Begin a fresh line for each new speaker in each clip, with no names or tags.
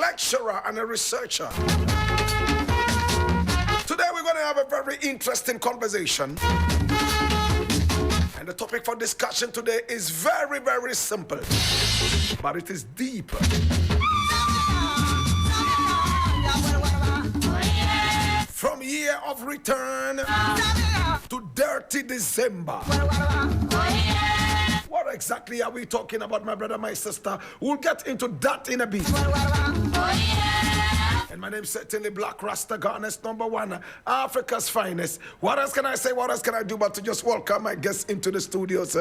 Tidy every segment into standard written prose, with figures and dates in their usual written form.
lecturer and a researcher. Today we're going to have a very interesting conversation. And the topic for discussion today is very, very simple. But it is deep. From year of return to dirty December. What exactly are we talking about, my brother, my sister? We'll get into that in a bit. And my name's certainly Blakk Rasta, Ghana's #1, Africa's finest. What else can I say? What else can I do but to just welcome my guests into the studios?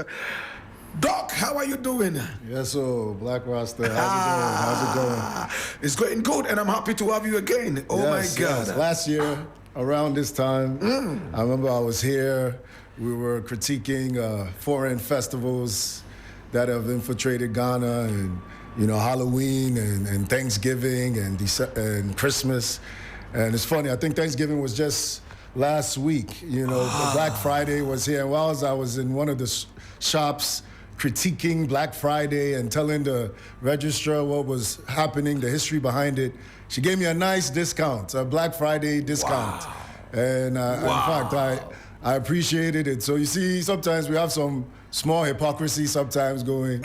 Doc, how are you doing?
Yes, sir, Blakk Rasta. How's it going?
It's going good, and I'm happy to have you again. Oh, yes, my God.
Yes. Last year, around this time, I remember I was here. We were critiquing foreign festivals that have infiltrated Ghana, and Halloween and Thanksgiving and Christmas. And it's funny, I think Thanksgiving was just last week. Black Friday was here. And while I was in one of the shops critiquing Black Friday and telling the registrar what was happening, the history behind it, she gave me a nice discount, a Black Friday discount. Wow. And in fact, I appreciated it. So you see, sometimes we have some small hypocrisy sometimes going.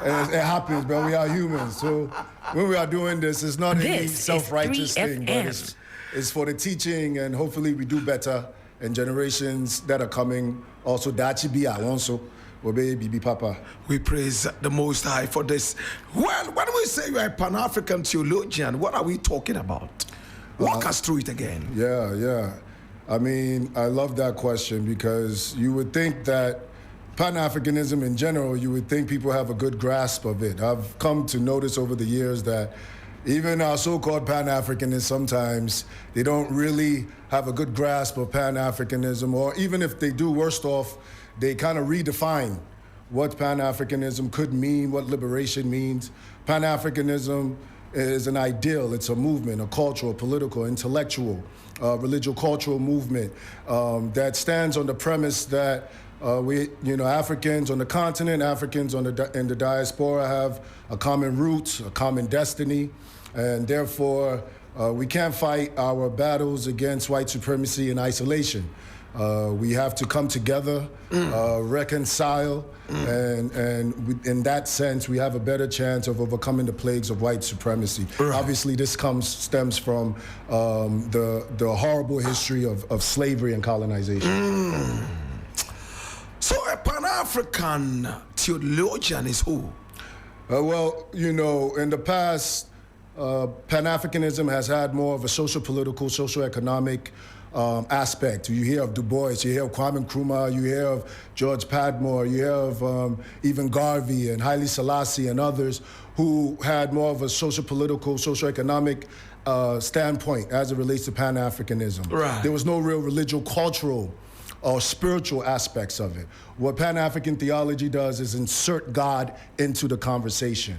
And it happens, but we are humans. So when we are doing this, it's not any self-righteous thing, but it's for the teaching, and hopefully we do better. And generations that are coming also, Dachi also. Papa.
We praise the Most High for this. Well, when we say you're a Pan-African theologian, what are we talking about? Walk us through it again.
Yeah. I mean, I love that question, because you would think that Pan-Africanism in general, you would think people have a good grasp of it. I've come to notice over the years that even our so-called Pan-Africanists, sometimes they don't really have a good grasp of Pan-Africanism, or even if they do, worst off, they kind of redefine what Pan-Africanism could mean, what liberation means. Pan-Africanism is an ideal, it's a movement, a cultural, political, intellectual, religious cultural movement that stands on the premise that Africans on the continent, Africans in the diaspora have a common root, a common destiny, and therefore we can't fight our battles against white supremacy in isolation. We have to come together, reconcile, and in that sense, we have a better chance of overcoming the plagues of white supremacy. Right. Obviously, this stems from the horrible history of slavery and colonization.
So a Pan-African theologian is who?
Well, in the past, Pan-Africanism has had more of a social-political, socio-economic aspect. You hear of Du Bois, you hear of Kwame Nkrumah, you hear of George Padmore, you hear of even Garvey and Haile Selassie and others who had more of a social-political, socio-economic standpoint as it relates to Pan-Africanism.
Right.
There was no real cultural or spiritual aspects of it. What Pan-African theology does is insert God into the conversation,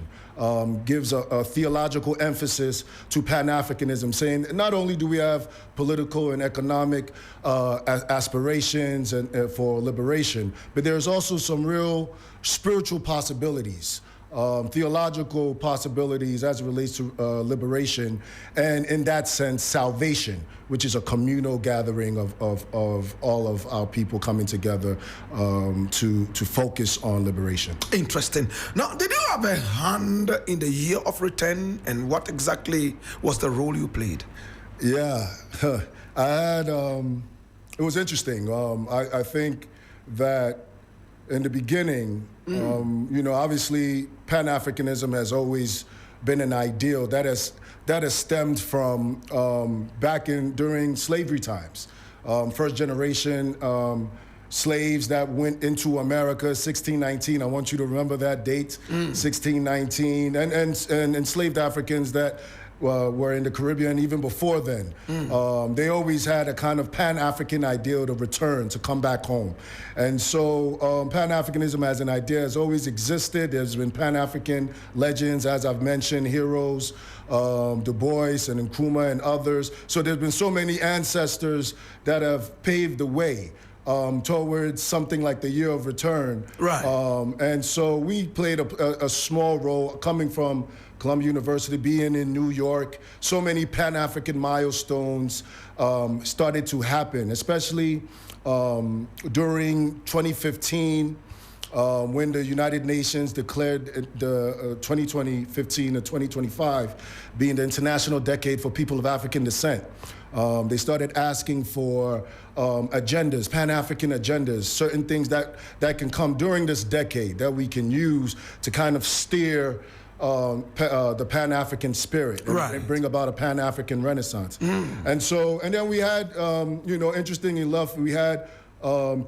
gives a theological emphasis to Pan-Africanism, saying not only do we have political and economic aspirations and for liberation, but there's also some real spiritual possibilities, theological possibilities as it relates to liberation, and in that sense, salvation, which is a communal gathering of all of our people coming together to focus on liberation.
Interesting. Now, did you have a hand in the year of return, and what exactly was the role you played?
Yeah, I had, it was interesting. I think that in the beginning, obviously Pan-Africanism has always been an ideal that has stemmed from during slavery times. First generation slaves that went into America, 1619. I want you to remember that date, 1619, and enslaved Africans that were in the Caribbean even before then. They always had a kind of Pan-African ideal to return, to come back home. And so Pan-Africanism as an idea has always existed. There's been Pan-African legends, as I've mentioned, heroes, Du Bois and Nkrumah and others. So there's been so many ancestors that have paved the way towards something like the Year of Return.
Right.
And so we played a small role coming from Columbia University, being in New York. So many Pan-African milestones started to happen, especially during 2015, when the United Nations declared the 2015 to 2025 being the International Decade for People of African Descent. They started asking for agendas, Pan-African agendas, certain things that can come during this decade that we can use to kind of steer the Pan-African spirit and bring about a Pan-African Renaissance. And then we had, interestingly enough, we had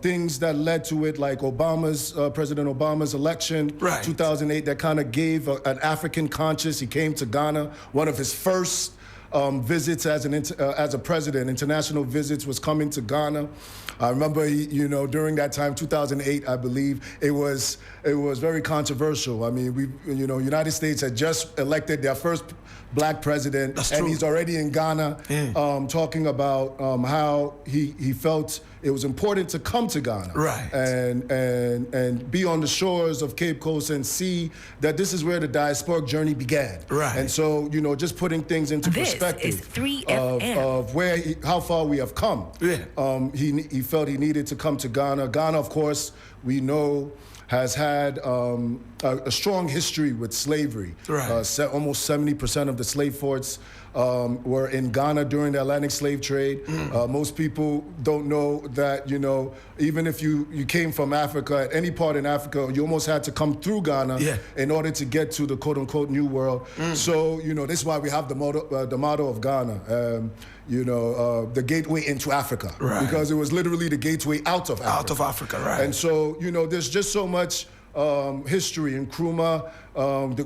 things that led to it, like President Obama's election, 2008, that kind of gave an African conscience. He came to Ghana. One of his first visits as a president, international visits, was coming to Ghana. I remember, during that time, 2008, I believe, it was very controversial. I mean, United States had just elected their first black president, and he's already in Ghana, talking about how he felt it was important to come to Ghana, and be on the shores of Cape Coast and see that this is where the diasporic journey began. And so, just putting things into perspective of how far we have come. He felt he needed to come to Ghana. Ghana, of course, we know, has had a strong history with slavery. Almost 70% of the slave forts were in Ghana during the Atlantic slave trade. Most people don't know that, even if you came from Africa, at any part in Africa, you almost had to come through Ghana in order to get to the quote-unquote New World. So, this is why we have the motto of Ghana, the gateway into Africa, because it was literally the gateway out of Africa. And so, there's just so much history. And Nkrumah,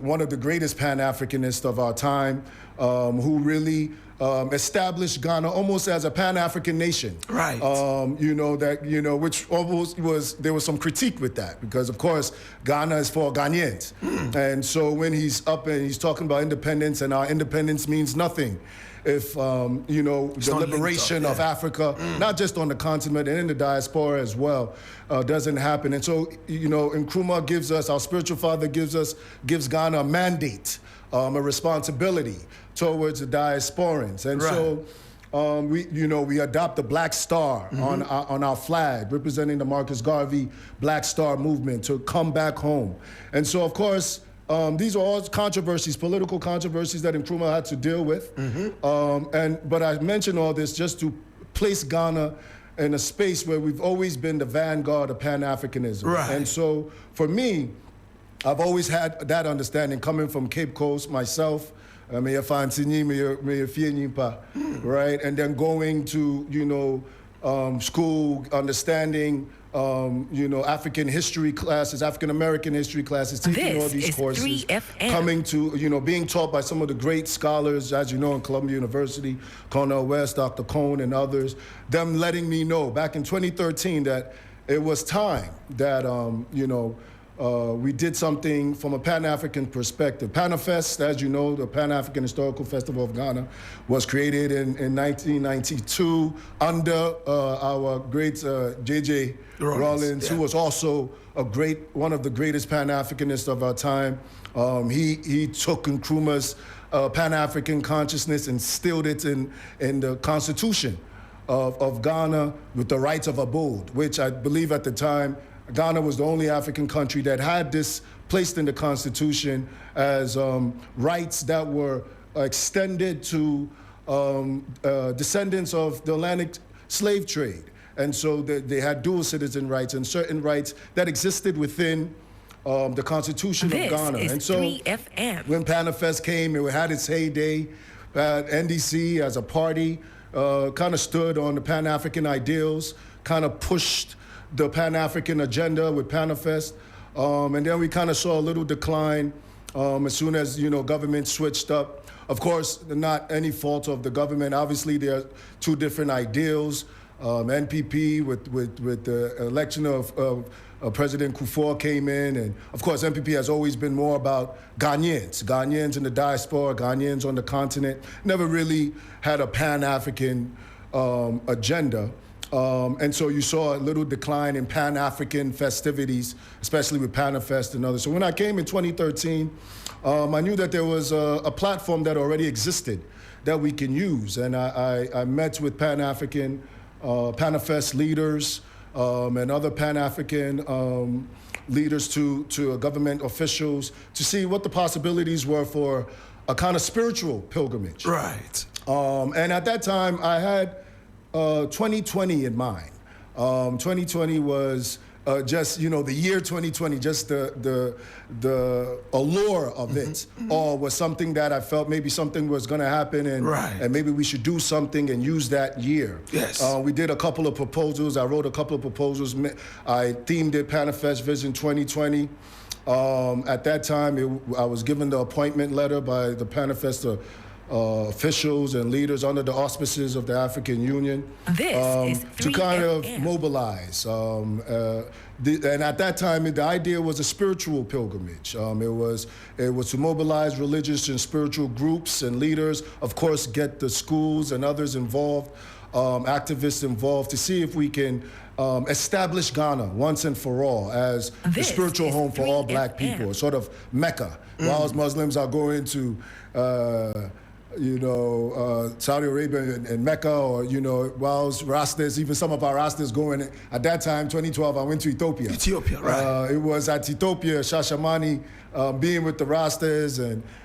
one of the greatest Pan-Africanists of our time, who really established Ghana almost as a Pan-African nation. Which almost there was some critique with that, because of course Ghana is for Ghanaians. And so when he's up and he's talking about independence, and our independence means nothing if the liberation of Africa, not just on the continent and in the diaspora as well, doesn't happen. And so, Nkrumah gives us, our spiritual father gives Ghana a mandate, a responsibility towards the diasporans. And so we adopt the Black Star on our flag, representing the Marcus Garvey Black Star movement to come back home. And so, of course, these are all controversies, political controversies that Nkrumah had to deal with. But I mention all this just to place Ghana in a space where we've always been the vanguard of Pan-Africanism. And so for me, I've always had that understanding coming from Cape Coast myself, right? And then going to, school, understanding African history classes, African American history classes, teaching all these courses, coming to, being taught by some of the great scholars, as you know, in Columbia University, Cornel West, Dr. Cone, and others, them letting me know back in 2013 that it was time that, we did something from a Pan-African perspective. Panafest, as you know, the Pan-African Historical Festival of Ghana, was created in 1992 under our great J.J. Rollins, who was also one of the greatest Pan-Africanists of our time. He took Nkrumah's Pan-African consciousness and instilled it in the Constitution of Ghana with the rights of abode, which I believe at the time Ghana was the only African country that had this placed in the Constitution as rights that were extended to descendants of the Atlantic slave trade. And so they had dual citizen rights and certain rights that existed within the Constitution of Ghana. And so when Panafest came, it had its heyday. NDC as a party kind of stood on the Pan-African ideals, kind of pushed the Pan-African agenda with Panafest. And then we kind of saw a little decline as soon as, government switched up. Of course, not any fault of the government. Obviously, there are two different ideals. NPP with the election of President Kufuor came in. And of course, NPP has always been more about Ghanaians in the diaspora, Ghanaians on the continent. Never really had a Pan-African agenda. And so you saw a little decline in Pan-African festivities, especially with Panafest and others. So when I came in 2013, I knew that there was a platform that already existed that we can use. And I met with Pan-African, Panafest leaders and other Pan-African leaders to government officials to see what the possibilities were for a kind of spiritual pilgrimage.
Right.
And at that time, I had 2020 in mind. 2020 was just, you know, the year 2020, just the allure of it, or was something that I felt maybe something was going to happen, and maybe we should do something and use that year.
Yes.
We did a couple of proposals. I wrote a couple of proposals. I themed it Panafest Vision 2020. At that time, I was given the appointment letter by the Panafest officials and leaders under the auspices of the African Union to kind of mobilize. And at that time, the idea was a spiritual pilgrimage. It was to mobilize religious and spiritual groups and leaders, of course, get the schools and others involved, activists involved, to see if we can establish Ghana once and for all as the spiritual home for all black people, a sort of Mecca. Whilst Muslims are going to Saudi Arabia and Mecca, or, whilst Rastas, even some of our Rastas going, at that time, 2012, I went to Ethiopia.
Ethiopia, right.
It was at Ethiopia, Shashamani, being with the Rastas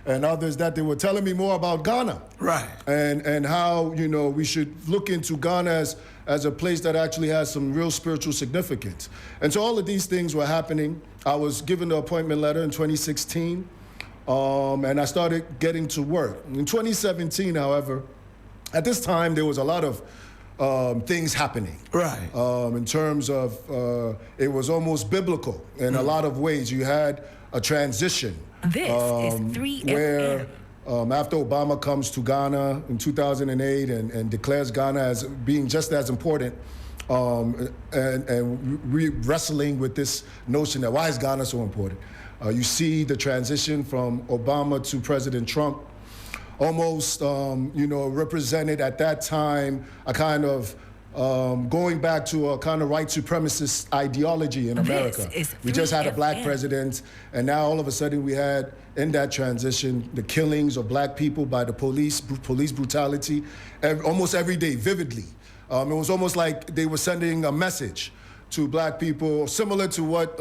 and others, that they were telling me more about Ghana.
Right.
And how, we should look into Ghana as a place that actually has some real spiritual significance. And so all of these things were happening. I was given the appointment letter in 2016. And I started getting to work. In 2017, however, at this time, there was a lot of things happening.
Right.
In terms of, it was almost biblical in a lot of ways. You had a transition.
This is 3FM.
Where after Obama comes to Ghana in 2008 and declares Ghana as being just as important, and wrestling with this notion that why is Ghana so important? You see the transition from Obama to President Trump, almost, represented at that time a kind of going back to a kind of white supremacist ideology in America. We just had a black president, and now all of a sudden we had, in that transition, the killings of black people by the police brutality, almost every day, vividly. It was almost like they were sending a message to black people, similar to what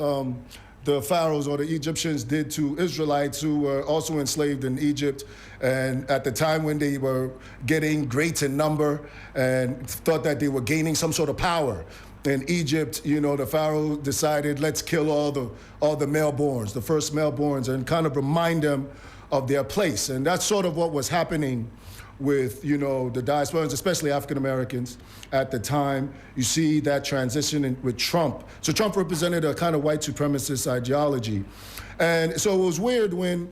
the pharaohs or the Egyptians did to Israelites who were also enslaved in Egypt, and at the time when they were getting great in number and thought that they were gaining some sort of power in Egypt, the pharaoh decided, let's kill all the male-borns, the first male-borns, and kind of remind them of their place. And that's sort of what was happening with, the diasporans, especially African Americans at the time. You see that transition with Trump. So Trump represented a kind of white supremacist ideology. And so it was weird when,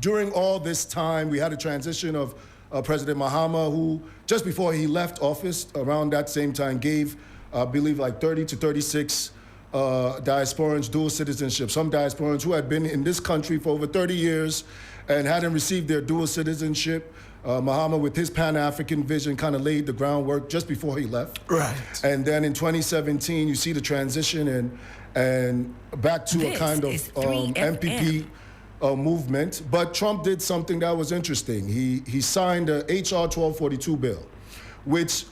during all this time, we had a transition of President Mahama, who just before he left office, around that same time, gave, I believe, like 30 to 36 diasporans dual citizenship. Some diasporans who had been in this country for over 30 years and hadn't received their dual citizenship. Mahama, with his Pan-African vision, kind of laid the groundwork just before he left.
Right.
And then in 2017, you see the transition and back to a kind of MPP movement. But Trump did something that was interesting. He signed a HR 1242 bill, which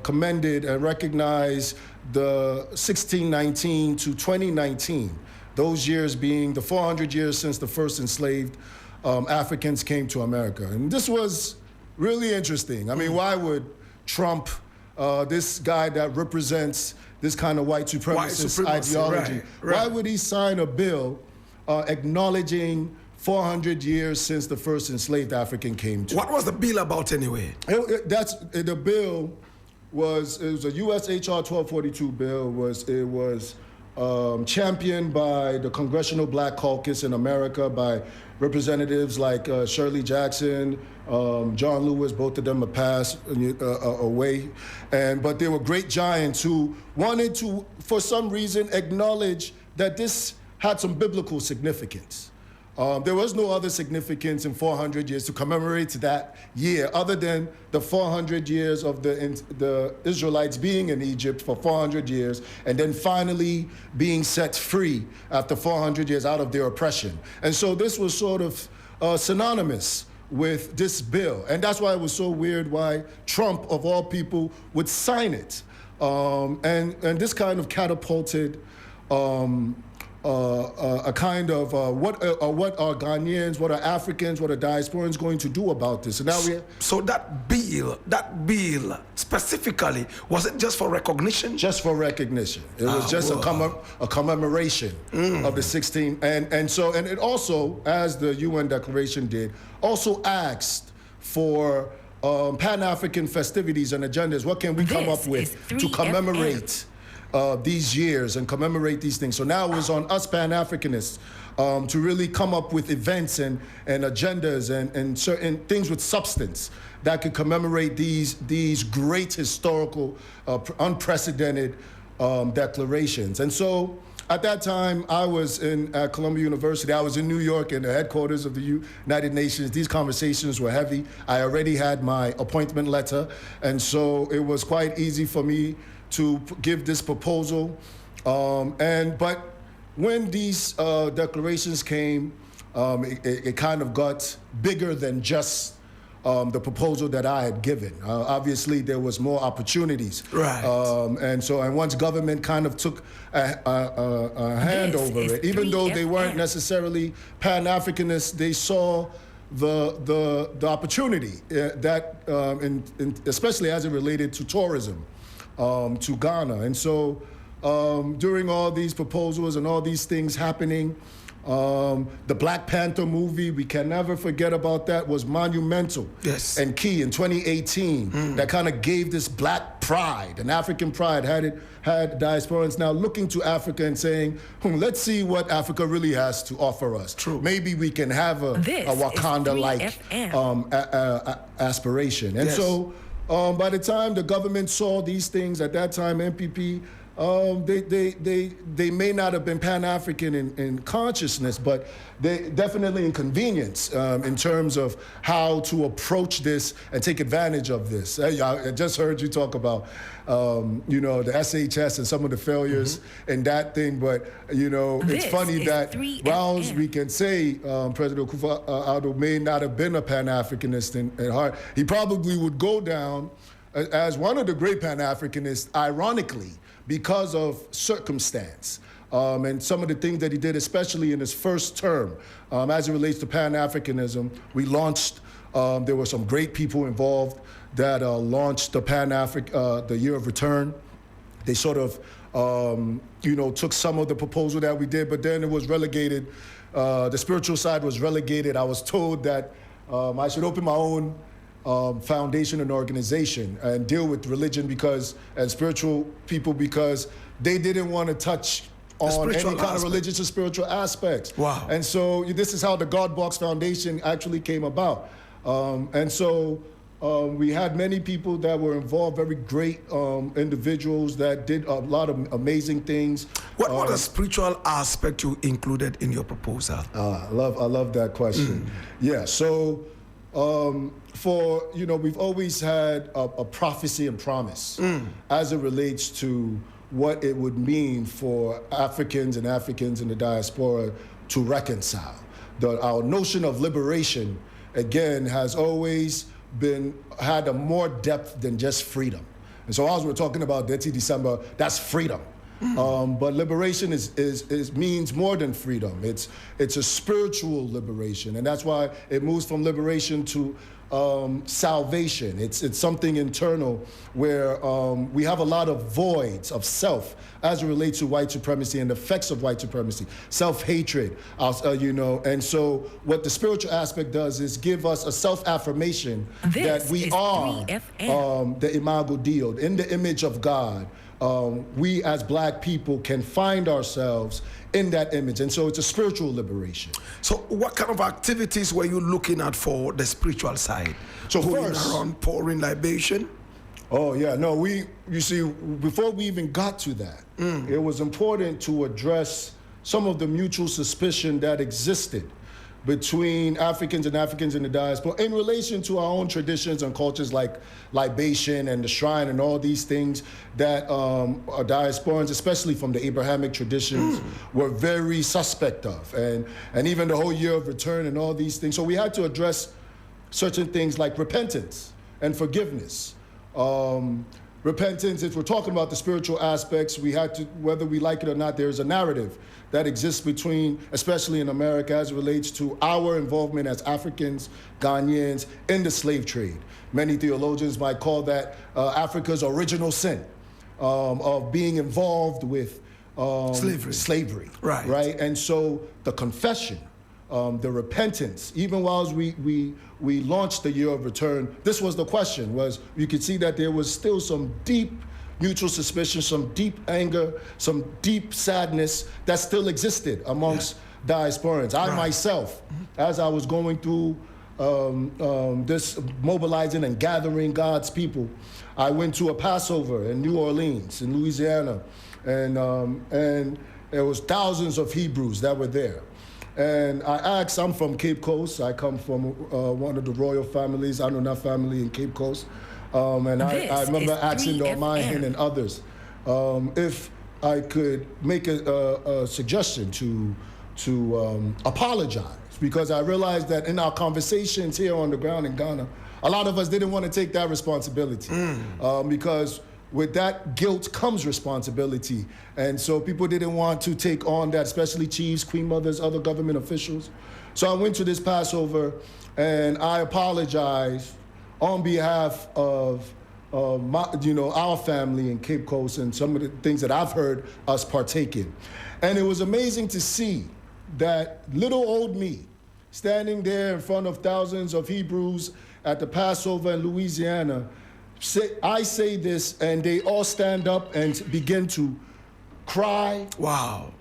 commended and recognized the 1619 to 2019, those years being the 400 years since the first enslaved Africans came to America. And this was really interesting. I mean, why would Trump, this guy that represents this kind of white supremacist ideology, why would he sign a bill acknowledging 400 years since the first enslaved African came to?
What was the bill about anyway?
The bill was a U.S. HR 1242 bill. It was championed by the Congressional Black Caucus in America, by representatives like Shirley Jackson, John Lewis. Both of them have passed away. But they were great giants who wanted to, for some reason, acknowledge that this had some biblical significance. There was no other significance in 400 years to commemorate that year other than the 400 years of the Israelites being in Egypt for 400 years and then finally being set free after 400 years out of their oppression. And so this was sort of synonymous with this bill. And that's why it was so weird why Trump, of all people, would sign it. And this kind of catapulted a kind of what are Ghanaians, what are Africans, what are diasporans going to do about this? And now
so that bill specifically, was it just for recognition?
Just for recognition. It was just a commemoration of the 16th, and it also, as the UN Declaration did, also asked for Pan-African festivities and agendas. What can we come up with to commemorate these years and commemorate these things? So now it was on us Pan-Africanists to really come up with events and agendas and certain things with substance that could commemorate these great historical, unprecedented declarations. And so at that time, I was at Columbia University. I was in New York in the headquarters of the United Nations. These conversations were heavy. I already had my appointment letter, and so it was quite easy for me to give this proposal. But when these declarations came, it kind of got bigger than just the proposal that I had given. Obviously, there was more opportunities.
Right.
And once government kind of took a hand over it, even though they weren't necessarily Pan-Africanists, they saw the opportunity that, especially as it related to tourism, to Ghana. And so during all these proposals and all these things happening, the Black Panther movie, we can never forget about that, was monumental and key in 2018. That kind of gave this black pride, an African pride, had diasporans now looking to Africa and saying, let's see what Africa really has to offer us.
True.
Maybe we can have a Wakanda-like aspiration. And so by the time the government saw these things, at that time, MPP, they may not have been Pan-African in consciousness, but they definitely in convenience in terms of how to approach this and take advantage of this. I just heard you talk about, the SHS and some of the failures in that thing, but, it's funny that while we can say President Akufo-Addo may not have been a Pan-Africanist at heart, he probably would go down as one of the great Pan-Africanists, ironically, because of circumstance and some of the things that he did, especially in his first term. As it relates to Pan-Africanism, we launched, there were some great people involved that launched the Year of Return. They sort of, took some of the proposal that we did, but then it was relegated. The spiritual side was relegated. I was told that I should open my own foundation and organization and deal with religion and spiritual people because they didn't want to touch on any kind of religious or spiritual aspects.
Wow.
And so this is how the God Box Foundation actually came about. And so we had many people that were involved, very great individuals that did a lot of amazing things.
What a spiritual aspect you included in your proposal?
I love that question. Yeah, so we've always had a prophecy and promise as it relates to what it would mean for Africans in the diaspora to reconcile. Our notion of liberation, again, has always had a more depth than just freedom. And so as we're talking about Detty December, that's freedom. But liberation means more than freedom. It's a spiritual liberation, and that's why it moves from liberation to salvation. It's something internal where we have a lot of voids of self as it relates to white supremacy and the effects of white supremacy, self-hatred, and so what the spiritual aspect does is give us a self-affirmation that we are the imago Dei, in the image of God. We as Black people can find ourselves in that image. And so it's a spiritual liberation.
So what kind of activities were you looking at for the spiritual side?
So
going
first,
around pouring libation?
Oh yeah, no, you see, before we even got to that, it was important to address some of the mutual suspicion that existed between Africans in the diaspora in relation to our own traditions and cultures like libation and the shrine and all these things that our diasporans, especially from the Abrahamic traditions, were very suspect of. And even the whole year of return and all these things. So we had to address certain things like repentance and forgiveness. Repentance, if we're talking about the spiritual aspects, we had to, whether we like it or not, there's a narrative that exists between, especially in America, as it relates to our involvement as Africans, Ghanaians, in the slave trade. Many theologians might call that Africa's original sin of being involved with slavery. Right? And so the confession, the repentance, even while we launched the year of return, this was the question, was you could see that there was still some deep mutual suspicion, some deep anger, some deep sadness that still existed amongst diasporans. I myself, as I was going through this mobilizing and gathering God's people, I went to a Passover in New Orleans, in Louisiana, and there was thousands of Hebrews that were there. And I asked, I'm from Cape Coast. I come from one of the royal families, Anuna family in Cape Coast. And I remember asking Dormahin and others if I could make a suggestion to apologize, because I realized that in our conversations here on the ground in Ghana, a lot of us didn't want to take that responsibility because with that guilt comes responsibility. And so people didn't want to take on that, especially chiefs, queen mothers, other government officials. So I went to this Passover and I apologized on behalf of our family in Cape Coast and some of the things that I've heard us partake in. And it was amazing to see that little old me standing there in front of thousands of Hebrews at the Passover in Louisiana. I say this, and they all stand up and begin to cry.
Wow.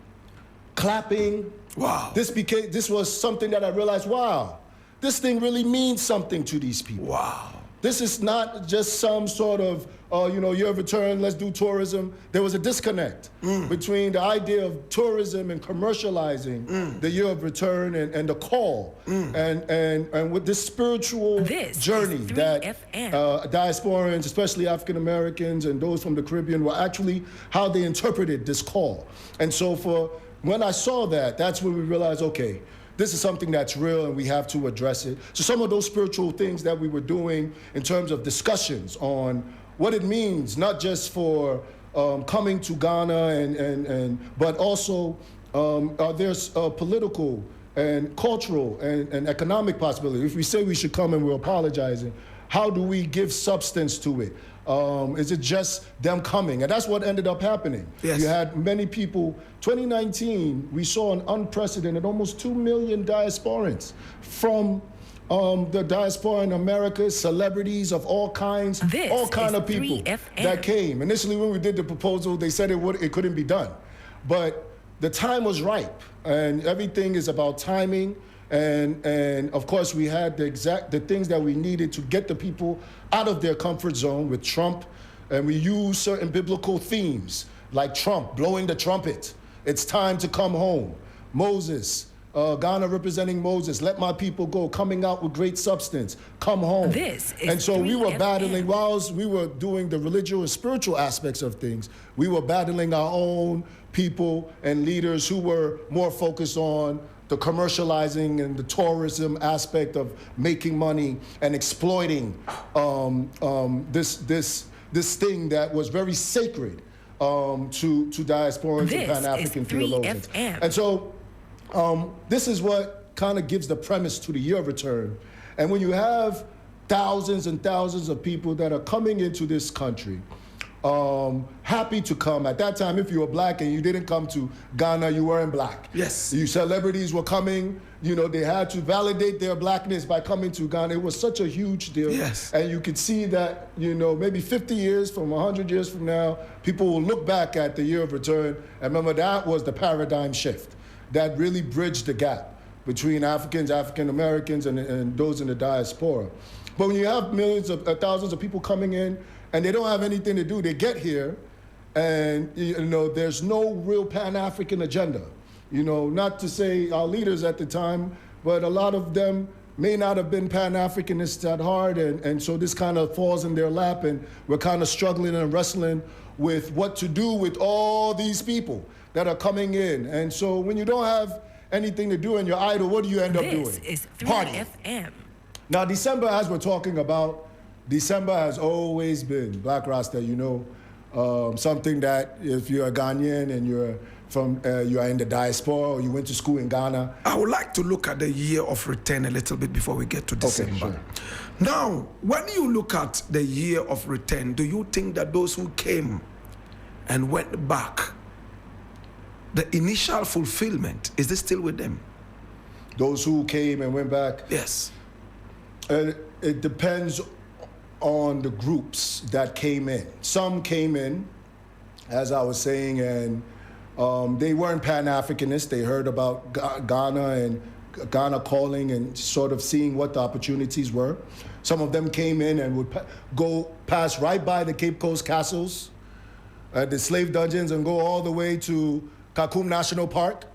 Clapping.
Wow.
This was something that I realized, wow, this thing really means something to these people.
Wow.
This is not just some sort of, year of return, let's do tourism. There was a disconnect between the idea of tourism and commercializing the year of return and the call and with this spiritual journey that diasporans, especially African Americans and those from the Caribbean, were actually how they interpreted this call. And so when I saw that, that's when we realized, okay, this is something that's real and we have to address it. So some of those spiritual things that we were doing in terms of discussions on what it means, not just for coming to Ghana but also there's political and cultural and economic possibility. If we say we should come and we're apologizing, how do we give substance to it? Is it just them coming? And that's what ended up happening.
Yes.
You had many people. 2019, we saw an unprecedented, almost 2 million diasporans from the diaspora in America, celebrities of all kinds, all kind of people that came. Initially, when we did the proposal, they said it couldn't be done. But the time was ripe, and everything is about timing. And of course, we had the things that we needed to get the people out of their comfort zone with Trump. And we used certain biblical themes like Trump blowing the trumpet. It's time to come home. Moses, Ghana representing Moses, let my people go, coming out with great substance, come home. And so we were battling, whilst we were doing the religious and spiritual aspects of things, we were battling our own people and leaders who were more focused on the commercializing and the tourism aspect of making money and exploiting this thing that was very sacred to diasporans and Pan-African theologians. And so this is what kind of gives the premise to the year of return. And when you have thousands and thousands of people that are coming into this country, happy to come. At that time, if you were black and you didn't come to Ghana, you weren't black.
Yes.
You celebrities were coming, they had to validate their blackness by coming to Ghana. It was such a huge deal.
Yes.
And you could see that, maybe 50 years from 100 years from now, people will look back at the year of return and remember that was the paradigm shift that really bridged the gap between Africans, African Americans, and those in the diaspora. But when you have millions of thousands of people coming in, and they don't have anything to do. They get here, and there's no real Pan-African agenda. Not to say our leaders at the time but a lot of them may not have been Pan-Africanists at heart, and so this kind of falls in their lap, and we're kind of struggling and wrestling with what to do with all these people that are coming in. And so when you don't have anything to do and you're idle, what do you end up doing?
This is 3
Party.
FM.
Now, December, as we're talking about, December has always been, Blakk Rasta, you know, something that if you're a Ghanaian and you're in the diaspora or you went to school in Ghana.
I would like to look at the year of return a little bit before we get to December.
Okay, sure.
Now, when you look at the year of return, do you think that those who came and went back, the initial fulfillment, is this still with them?
Those who came and went back?
Yes.
It depends on the groups that came in. Some came in, as I was saying, and they weren't Pan-Africanists. They heard about Ghana and Ghana calling and sort of seeing what the opportunities were. Some of them came in and would go pass right by the Cape Coast castles, the slave dungeons, and go all the way to Kakum National Park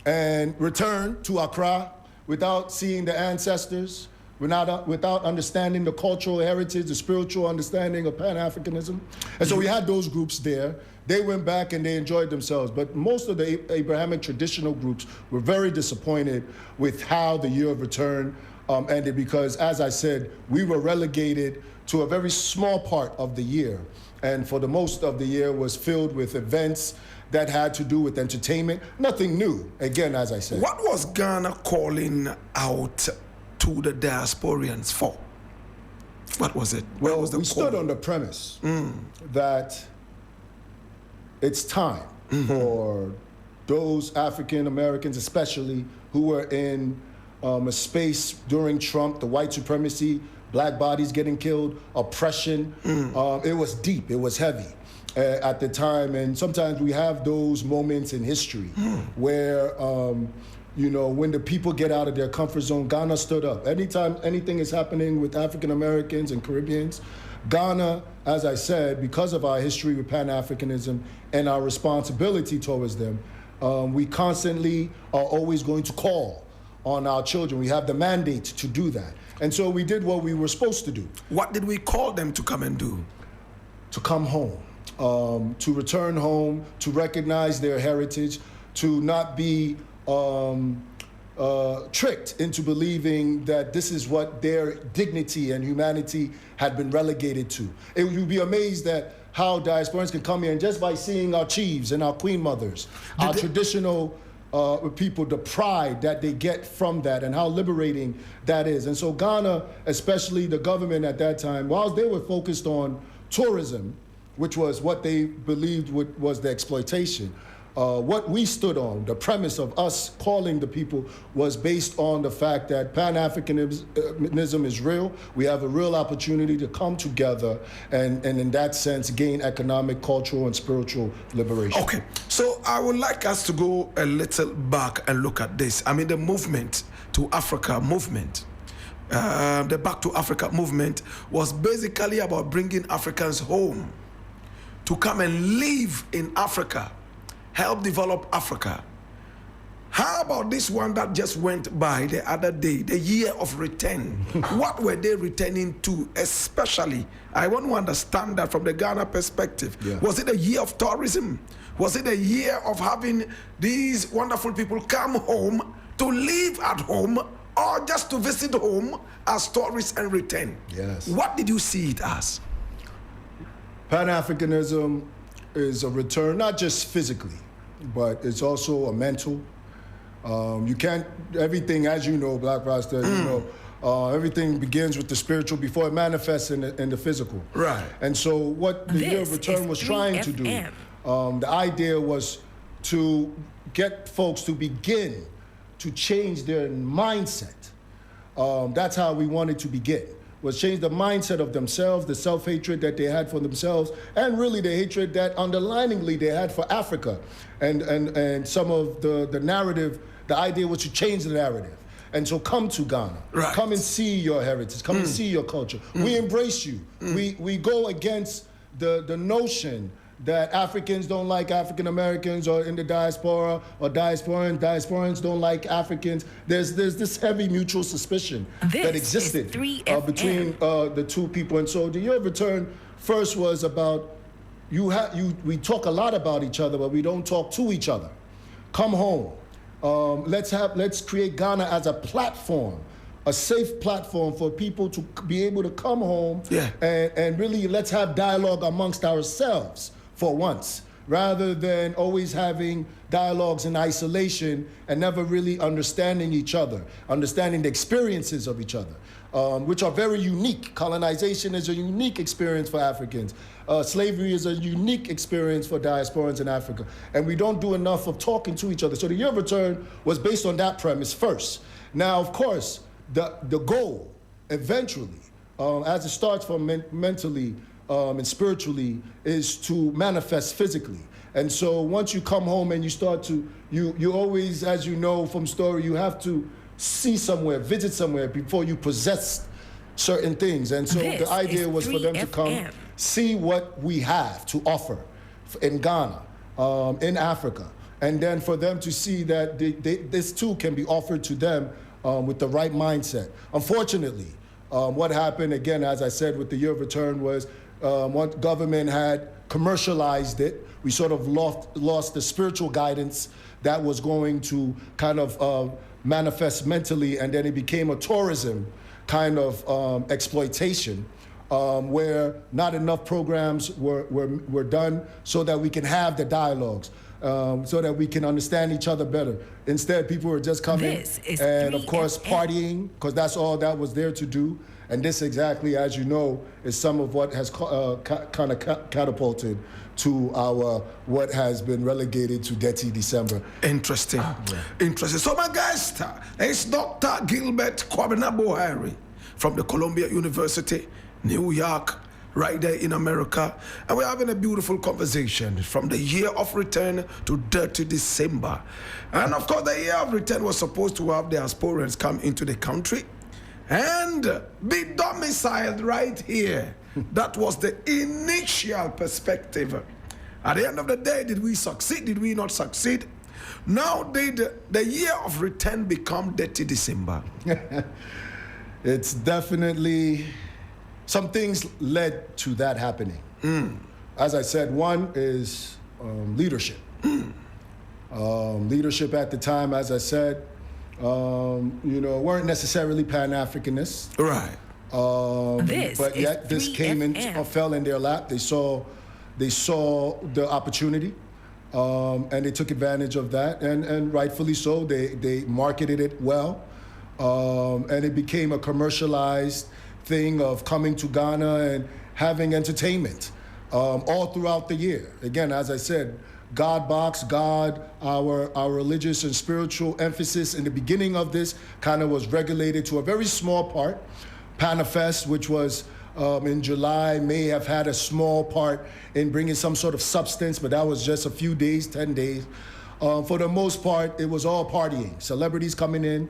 and return to Accra without seeing the ancestors, without understanding the cultural heritage, the spiritual understanding of Pan-Africanism. And so we had those groups there. They went back and they enjoyed themselves. But most of the Abrahamic traditional groups were very disappointed with how the year of return ended, because, as I said, we were relegated to a very small part of the year. And for the most of the year was filled with events that had to do with entertainment. Nothing new, again, as I said.
What was Ghana calling out to the diasporians for? What was it? Where was the
we stood on the premise that it's time for those African Americans, especially, who were in a space during Trump, the white supremacy, black bodies getting killed, oppression. It was deep, it was heavy at the time. And sometimes we have those moments in history where, you know, when the people get out of their comfort zone, Ghana stood up. Anytime anything is happening with African Americans and Caribbeans, Ghana, as I said, because of our history with Pan-Africanism and our responsibility towards them, we constantly are always going to call on our children. We have the mandate to do that. And so we did what we were supposed to do.
What did we call them to come and do?
To come home, to return home, to recognize their heritage, to not be tricked into believing that this is what their dignity and humanity had been relegated to. You'd be amazed at how diasporans can come here and just by seeing our chiefs and our queen mothers, our traditional people, the pride that they get from that and how liberating that is. And so Ghana, especially the government at that time, whilst they were focused on tourism, which was what they believed was the exploitation, what we stood on, the premise of us calling the people, was based on the fact that Pan-Africanism is real. We have a real opportunity to come together and in that sense, gain economic, cultural, and spiritual liberation.
Okay, so I would like us to go a little back and look at this. I mean, the movement to Africa movement, the Back to Africa movement was basically about bringing Africans home to come and live in Africa, help develop Africa. How about this one that just went by the other day, the year of return? What were they returning to? Especially, I want to understand that from the Ghana perspective. Yeah. Was it a year of tourism? Was it a year of having these wonderful people come home to live at home, or just to visit home as tourists and return?
Yes.
What did you see it as?
Pan-Africanism is a return, not just physically, but it's also a mental. You can't, everything, as you know, Blakk Rasta, you know, everything begins with the spiritual before it manifests in the physical.
Right.
And so what the year of return was trying to do, the idea was to get folks to begin to change their mindset. That's how we wanted to begin, was change the mindset of themselves, the self-hatred that they had for themselves, and really the hatred that underliningly they had for Africa. And some of the narrative, the idea was to change the narrative. And so come to Ghana. Right. Come and see your heritage. Come and see your culture. We embrace you. We go against the notion that Africans don't like African Americans, or in the diaspora, or diasporans don't like Africans. There's this heavy mutual suspicion that existed between the two people. And so the year of return first was about we talk a lot about each other, but we don't talk to each other. Come home. Let's create Ghana as a platform, a safe platform for people to be able to come home, and really let's have dialogue amongst ourselves for once, rather than always having dialogues in isolation and never really understanding each other, understanding the experiences of each other, which are very unique. Colonization is a unique experience for Africans. Slavery is a unique experience for diasporans in Africa. And we don't do enough of talking to each other. So the year of return was based on that premise first. Now, of course, the goal eventually, as it starts from mentally and spiritually, is to manifest physically. And so once you come home and you start to, you always, as you know from story, you have to see somewhere, visit somewhere before you possess certain things. And so the idea was for them to come see what we have to offer in Ghana, in Africa, and then for them to see that this too can be offered to them with the right mindset. Unfortunately, what happened, again, as I said, with the year of return was what government had commercialized it. We sort of lost the spiritual guidance that was going to kind of manifest mentally, and then it became a tourism kind of exploitation, where not enough programs were done so that we can have the dialogues, so that we can understand each other better. Instead, people were just coming and, of course, partying, because that's all that was there to do. And this exactly, as you know, is some of what has kind of catapulted to our what has been relegated to Detty December.
Interesting. Interesting. So my guest is Dr. Gilbert Kwabena from the Columbia University, New York, right there in America. And we're having a beautiful conversation from the year of return to Detty December. And of course, the year of return was supposed to have the diasporans come into the country and be domiciled right here. That was the initial perspective. At the end of the day, did we succeed? Did we not succeed? Now did the year of return become Detty December?
It's definitely, some things led to that happening. As I said, one is leadership. Leadership at the time, as I said, weren't necessarily Pan-Africanists.
Right.
But yet this came in, fell in their lap. They saw the opportunity, and they took advantage of that, and rightfully so. They marketed it well, and it became a commercialized thing of coming to Ghana and having entertainment all throughout the year. Again, as I said, God, our religious and spiritual emphasis in the beginning of this kind of was regulated to a very small part. Panafest, which was in July, may have had a small part in bringing some sort of substance, but that was just a few days, 10 days. For the most part, it was all partying. Celebrities coming in,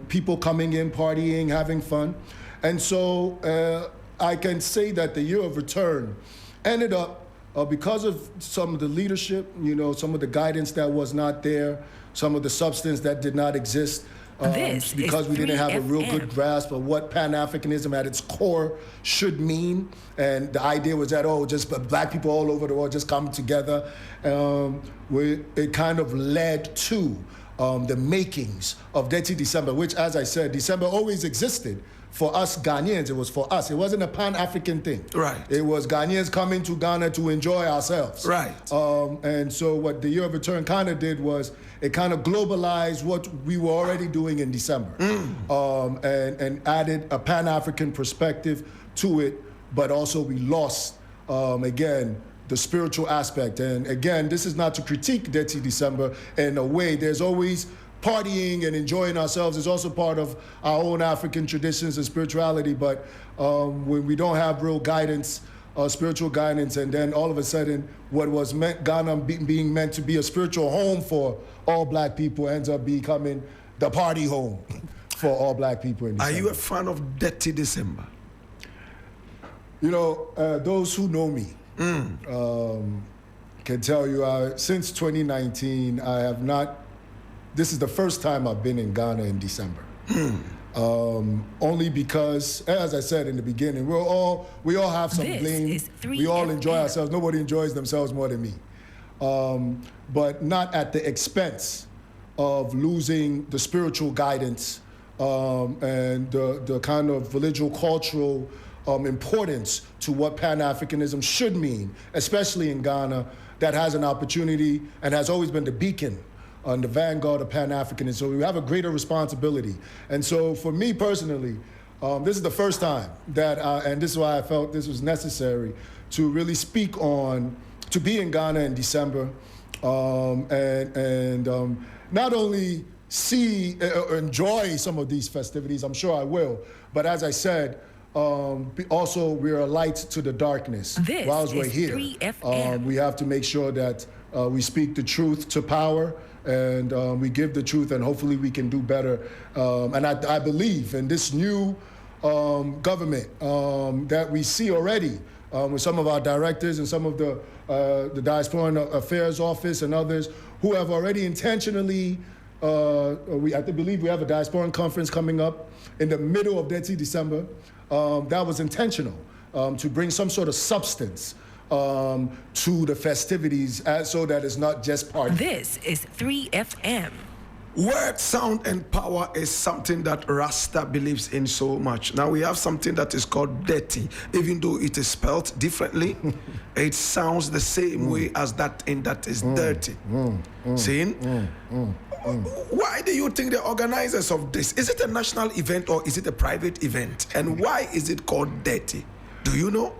people coming in, partying, having fun. And so I can say that the year of return ended up, because of some of the leadership, some of the guidance that was not there, some of the substance that did not exist, because we didn't have a real good grasp of what Pan-Africanism at its core should mean. And the idea was that, just black people all over the world just come together. It kind of led to the makings of Detty December, which, as I said, December always existed. For us Ghanaians, it was for us. It wasn't a Pan-African thing.
Right.
It was Ghanaians coming to Ghana to enjoy ourselves.
Right.
And so what the year of return kind of did was it kind of globalized what we were already doing in December, and added a Pan-African perspective to it, but also we lost, again, the spiritual aspect. And again, this is not to critique Detty December in a way. There's always partying and enjoying ourselves is also part of our own African traditions and spirituality, but when we don't have real guidance, spiritual guidance, and then all of a sudden what was Ghana being meant to be a spiritual home for all black people ends up becoming the party home for all black people in December.
Are you a fan of Detty December?
Those who know me Can tell you, since 2019, I have not. This is the first time I've been in Ghana in December. Only because, as I said in the beginning, we all have some blame. We all enjoy ourselves. Nobody enjoys themselves more than me. But not at the expense of losing the spiritual guidance and the kind of religious cultural importance to what Pan-Africanism should mean, especially in Ghana, that has an opportunity and has always been the beacon on the vanguard of Pan-Africanism. So we have a greater responsibility. And so for me personally, this is the first time that, and this is why I felt this was necessary, to really speak on, to be in Ghana in December, and not only see or enjoy some of these festivities, I'm sure I will, but as I said, also we're a light to the darkness. Whilst we're here, 3FM. We have to make sure that we speak the truth to power, and we give the truth, and hopefully we can do better. And I believe in this new government that we see already with some of our directors and some of the Diaspora Affairs Office and others who have already intentionally, I believe we have a Diasporan conference coming up in the middle of Detty, December. That was intentional to bring some sort of substance to the festivities so that it's not just party.
This is 3FM.
Word, sound, and power is something that Rasta believes in so much. Now we have something that is called Detty. Even though it is spelled differently, it sounds the same way as that in that is dirty. Seeing? Why do you think the organizers of this, is it a national event or is it a private event? And why is it called Detty? Do you know?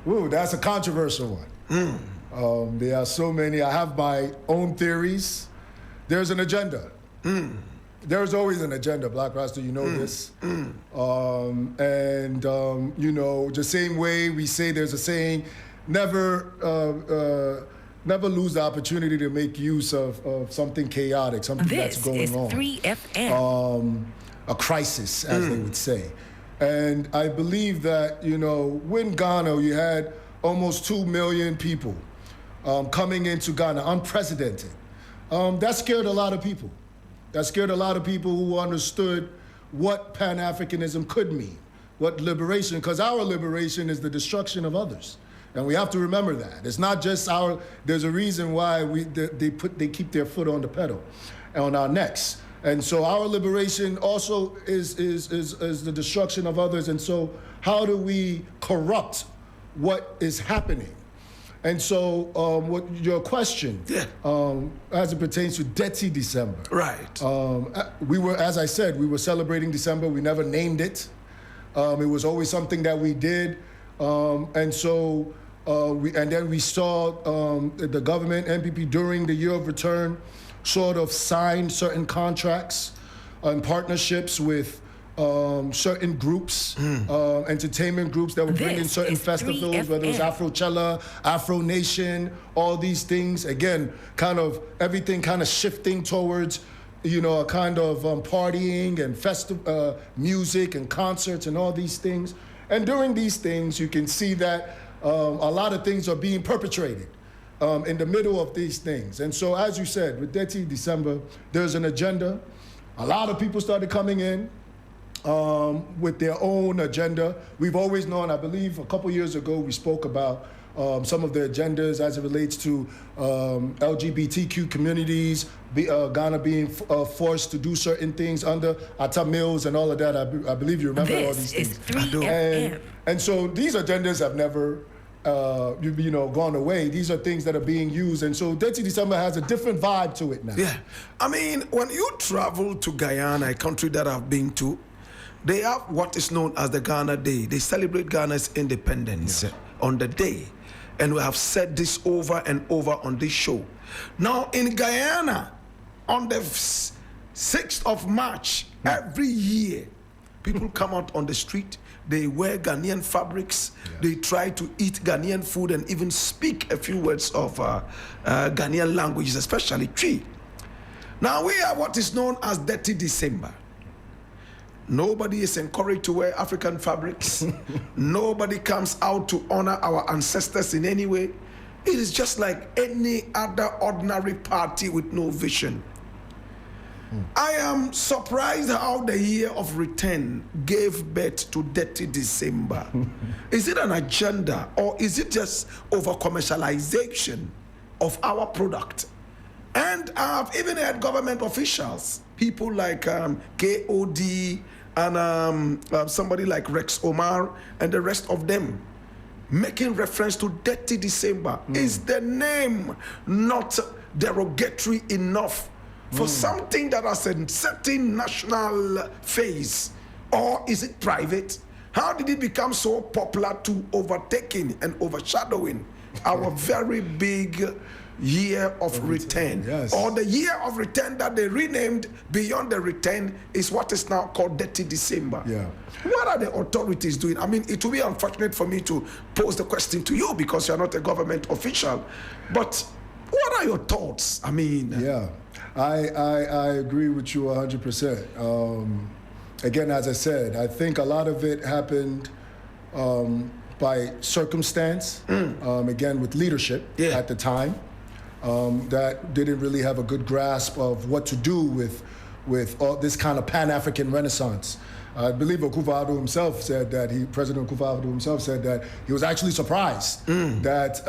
That's a controversial one. There are so many. I have my own theories. There's an agenda. There's always an agenda, Blakk Rasta, you know this. You know, the same way we say there's a saying, never lose the opportunity to make use of something chaotic, something that's going on.
This is 3FM.
A crisis, as they would say. And I believe that, you know, when Ghana, you had almost 2 million people coming into Ghana, unprecedented. That scared a lot of people. That scared a lot of people who understood what Pan-Africanism could mean, what liberation, because our liberation is the destruction of others. And we have to remember that. It's not just there's a reason why they keep their foot on the pedal, on our necks. And so our liberation also is the destruction of others. And so how do we corrupt what is happening? And so what your question, as it pertains to Detty December.
Right.
We were, as I said, we were celebrating December. We never named it. It was always something that we did. And so, and then we saw the government, NPP, during the year of return, sort of signed certain contracts and partnerships with certain groups, entertainment groups that were bringing certain festivals,
3FM.
whether it was Afrochella, Afro Nation, all these things. Again, kind of everything kind of shifting towards, you know, a kind of partying and music and concerts and all these things. And during these things, you can see that a lot of things are being perpetrated in the middle of these things. And so, as you said, with Detty December, there's an agenda. A lot of people started coming in with their own agenda. We've always known, I believe a couple years ago, we spoke about some of the agendas as it relates to LGBTQ communities, Ghana being forced to do certain things under Atta Mills and all of that. I believe you remember all these things.
This is 3FM.
And so these agendas have never gone away. These are things that are being used. And so Detty December has a different vibe to it now.
Yeah. I mean, when you travel to Guyana, a country that I've been to, they have what is known as the Ghana Day. They celebrate Ghana's independence on the day. And we have said this over and over on this show. Now, in Guyana, on the 6th of March, every year, people come out on the street, they wear Ghanaian fabrics, they try to eat Ghanaian food and even speak a few words of Ghanaian languages, especially Twi. Now, we have what is known as Detty December. Nobody is encouraged to wear African fabrics. Nobody comes out to honor our ancestors in any way. It is just like any other ordinary party with no vision. I am surprised how the year of return gave birth to Detty December. Is it an agenda, or is it just over commercialization of our product? And I've even heard government officials, people like KOD and somebody like Rex Omar and the rest of them, making reference to Detty December. Is the name not derogatory enough for something that has a certain national phase, or is it private? How did it become so popular to overtaking and overshadowing our very big year of return?
Yes.
Or the year of return that they renamed Beyond the Return is what is now called Detty December.
Yeah.
What are the authorities doing? I mean, it will be unfortunate for me to pose the question to you because you're not a government official, but what are your thoughts? I mean,
Yeah, I agree with you 100%. Again, as I said, I think a lot of it happened by circumstance, again, with leadership at the time, that didn't really have a good grasp of what to do with all this kind of Pan-African renaissance. I believe Akufo-Addo himself said that President Akufo-Addo himself said that he was actually surprised that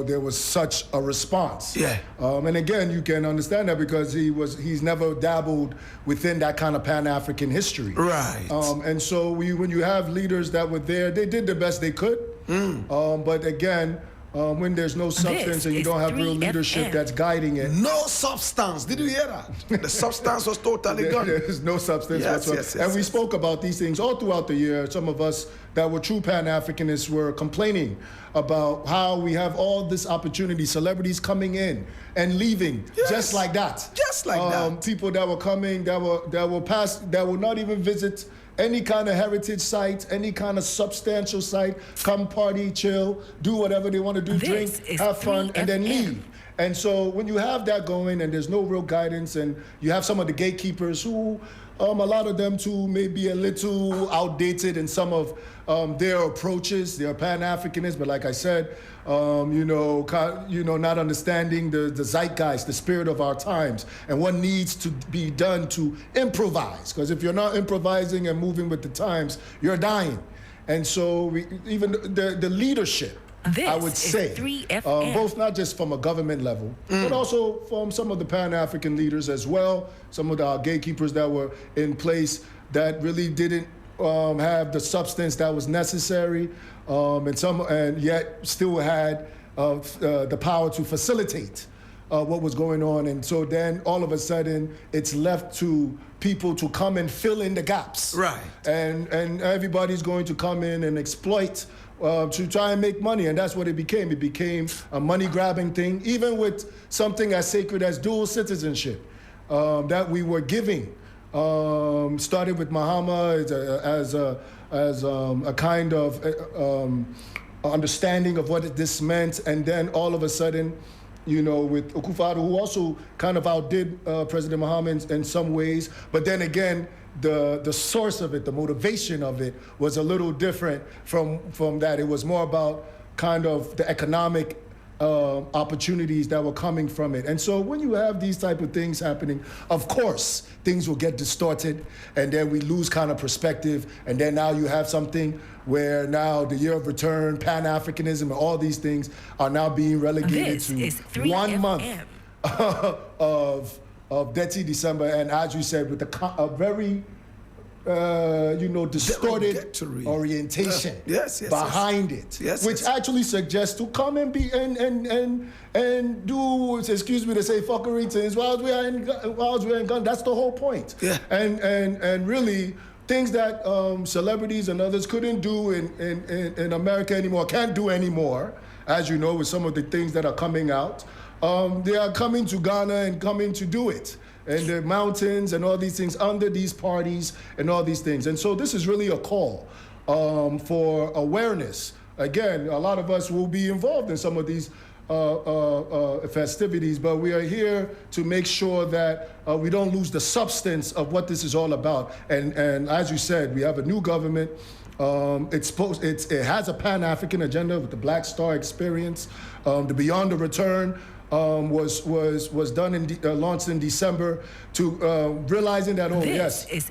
there was such a response.
Yeah.
And again, you can understand that because he's never dabbled within that kind of Pan-African history.
Right.
And so when you have leaders that were there, they did the best they could. But again, when there's no substance and you don't have real leadership that's guiding it.
No substance. Did you hear that? The substance was totally gone.
There's no substance
Yes,
whatsoever.
yes, yes,
and we
yes.
spoke about these things all throughout the year. Some of us that were true Pan-Africanists were complaining about how we have all this opportunity, celebrities coming in and leaving just like that.
Just like that.
People that were coming, that will not even visit any kind of heritage site, any kind of substantial site, come party, chill, do whatever they want to do,
This
drink,
is
have fun, and then
3FM.
leave. And so when you have that going and there's no real guidance and you have some of the gatekeepers who, a lot of them too may be a little outdated in some of their approaches, their Pan-Africanists, but like I said, not understanding the zeitgeist, the spirit of our times, and what needs to be done to improvise. Because if you're not improvising and moving with the times, you're dying. And so even the leadership,
This
I would
is
say,
3FM.
both not just from a government level, but also from some of the Pan-African leaders as well, some of the gatekeepers that were in place that really didn't have the substance that was necessary, and yet still had the power to facilitate what was going on. And so then all of a sudden it's left to people to come and fill in the gaps.
Right.
And everybody's going to come in and exploit to try and make money, and that's what it became. It became a money-grabbing thing, even with something as sacred as dual citizenship that we were giving. Started with Muhammad as a kind of understanding of what this meant, and then all of a sudden, with Akufo-Addo, who also kind of outdid President Muhammad in some ways, but then again, the source of it, the motivation of it was a little different from that. It was more about kind of the economic opportunities that were coming from it. And so when you have these type of things happening, of course, things will get distorted, and then we lose kind of perspective, and then now you have something where now the year of return, Pan-Africanism, and all these things are now being relegated
This
to
is 3FM.
1 month of Detty December, and as you said, with a very distorted
Derogatory.
orientation
Yes,
behind it,
Yes,
which
yes.
actually suggests to come and be and do, excuse me to say, fuckery things while we're in gun. That's the whole point.
Yeah.
And really things that celebrities and others couldn't do in America anymore, can't do anymore, as you know, with some of the things that are coming out. They are coming to Ghana and coming to do it. And the mountains and all these things under these parties and all these things. And so this is really a call for awareness. Again, a lot of us will be involved in some of these festivities, but we are here to make sure that we don't lose the substance of what this is all about. And as you said, we have a new government. It has a Pan-African agenda with the Black Star experience. The Beyond the Return was done launched in December to realizing that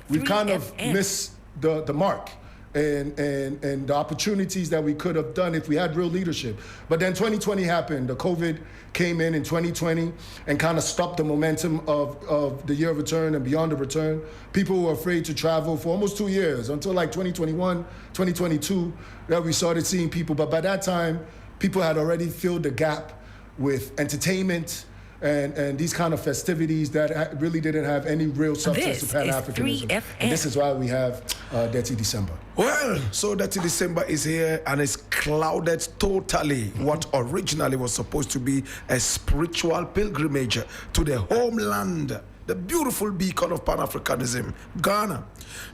we kind of missed the mark. And the opportunities that we could have done if we had real leadership. But then 2020 happened. The COVID came in 2020 and kind of stopped the momentum of the Year of Return and Beyond the Return. People were afraid to travel for almost 2 years, until like 2021, 2022, that we started seeing people. But by that time, people had already filled the gap with entertainment and these kind of festivities that really didn't have any real substance to Pan-Africanism. And this is why we have Detty December.
Well, so Detty December is here and it's clouded totally what originally was supposed to be a spiritual pilgrimage to the homeland, the beautiful beacon of Pan-Africanism, Ghana.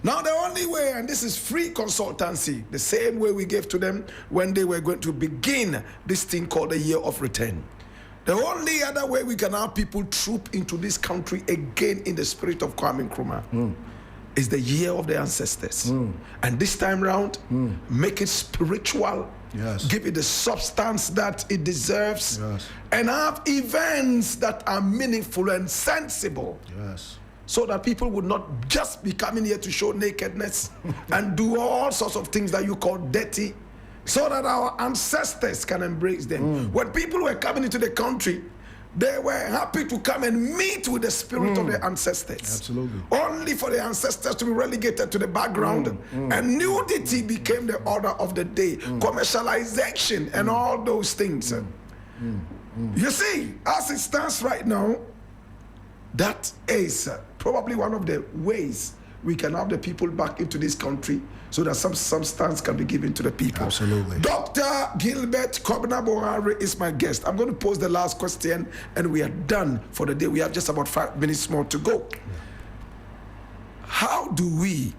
Now the only way, and this is free consultancy, the same way we gave to them when they were going to begin this thing called the Year of Return. The only other way we can have people troop into this country again in the spirit of Kwame Nkrumah is the Year of the Ancestors. And this time round, make it spiritual, give it the substance that it deserves, and have events that are meaningful and sensible. So that people would not just be coming here to show nakedness and do all sorts of things that you call dirty, so that our ancestors can embrace them. When people were coming into the country, they were happy to come and meet with the spirit of the ancestors.
Absolutely.
Only for the ancestors to be relegated to the background. And nudity became the order of the day. Commercialization and all those things. You see, as it stands right now, that is probably one of the ways we can have the people back into this country so that some substance can be given to the people.
Absolutely.
Dr. Gilbert Kobna Bohari is my guest. I'm going to pose the last question and we are done for the day. We have just about 5 minutes more to go. How do we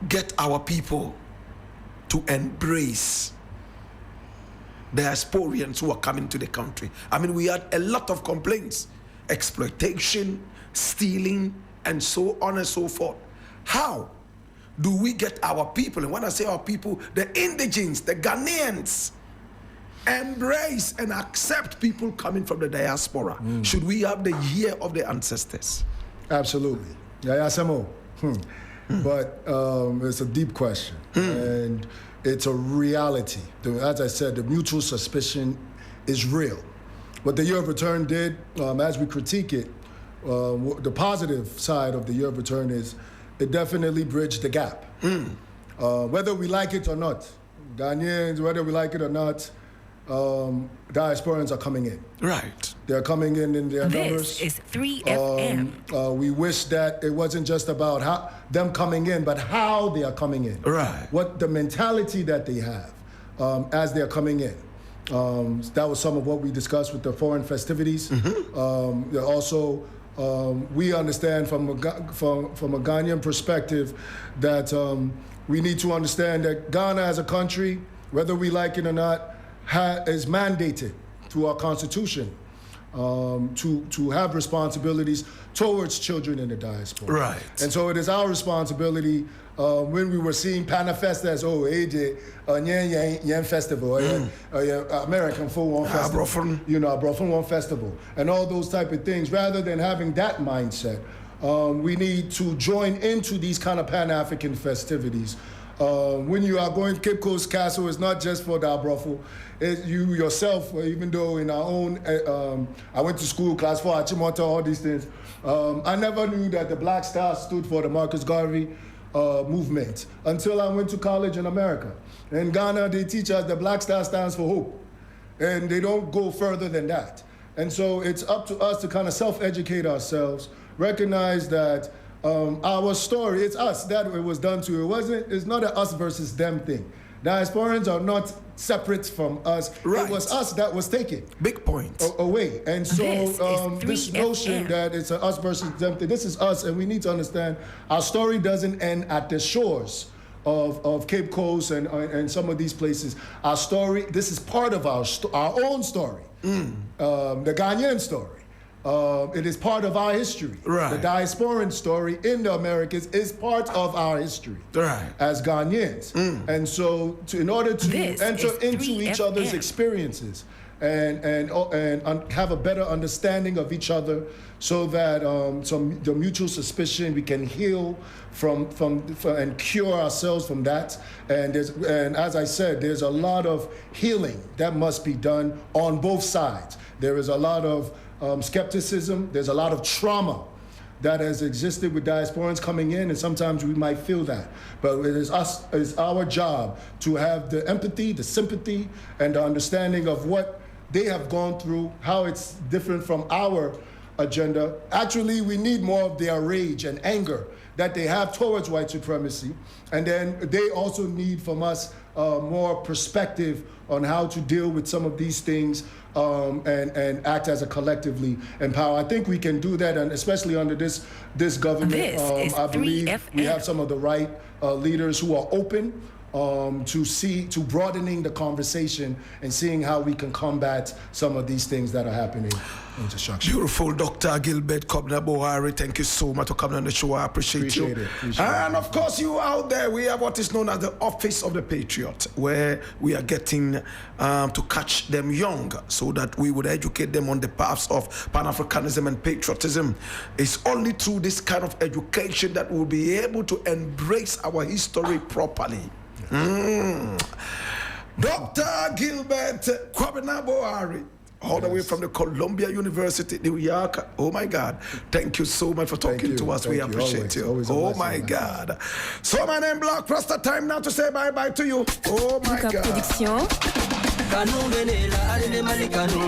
get our people to embrace the diasporians who are coming to the country? I mean, we had a lot of complaints, exploitation, stealing, and so on and so forth. How do we get our people, and when I say our people, the indigenes, the Ghanaians, embrace and accept people coming from the diaspora? Should we have the Year of the Ancestors?
Absolutely. But it's a deep question, and it's a reality. As I said, the mutual suspicion is real. What the Year of Return did, as we critique it, the positive side of the Year of Return is it definitely bridged the gap. Whether we like it or not, Ghanaians, whether we like it or not, diasporans are coming in.
Right.
They're coming in their numbers.
This is 3FM.
We wish that it wasn't just about them coming in, but how they are coming in.
Right.
What the mentality that they have as they're coming in. That was some of what we discussed with the foreign festivities. Also, we understand from a Ghanaian perspective that we need to understand that Ghana as a country, whether we like it or not, is mandated through our constitution to have responsibilities towards children in the diaspora.
Right.
And so it is our responsibility when we were seeing Panafest as, AJ, Yen Festival, American Full One Festival, Brofun One Festival, and all those type of things. Rather than having that mindset, we need to join into these kind of Pan-African festivities. When you are going, Cape Coast Castle is not just for the Abrofo. You yourself, even though in our own, I went to school, class 4, Achimota, all these things. I never knew that the Black Star stood for the Marcus Garvey movement until I went to college in America. In Ghana, they teach us the Black Star stands for hope. And they don't go further than that. And so it's up to us to kind of self-educate ourselves, recognize that our story, it's us that it was done to. It's not an us versus them thing. Diasporans are not separate from us.
Right.
It was us that was taken.
Big point.
Away. And so
this
notion that it's a us versus them thing, this is us, and we need to understand our story doesn't end at the shores of Cape Coast and some of these places. Our story, this is part of our own story, the Ghanaian story. It is part of our history.
Right.
The diasporan story in the Americas is part of our history as Ghanaians. And so in order to enter into each other's experiences and have a better understanding of each other so that the mutual suspicion, we can heal from and cure ourselves from that. And as I said, there's a lot of healing that must be done on both sides. There is a lot of skepticism, there's a lot of trauma that has existed with diasporans coming in, and sometimes we might feel that. But it's our job to have the empathy, the sympathy, and the understanding of what they have gone through, how it's different from our agenda. Actually, we need more of their rage and anger that they have towards white supremacy. And then they also need from us more perspective on how to deal with some of these things and act as a collectively empower. I think we can do that, and especially under this government. I believe we have some of the right leaders who are open to broadening the conversation and seeing how we can combat some of these things that are happening in destruction.
Beautiful, Dr. Gilbert Kobna-Bohari. Thank you so much for coming on the show. I appreciate you. And of course, you out there, we have what is known as the Office of the Patriot, where we are getting to catch them young so that we would educate them on the paths of Pan-Africanism and patriotism. It's only through this kind of education that we'll be able to embrace our history properly. Dr. Gilbert Kobna-Bohari, all the way from the Columbia University, New York. Oh my God. Thank you so much for talking to us. We appreciate you. Oh my God. So my name Blakk Rasta. Time now to say bye-bye to you. Oh my God.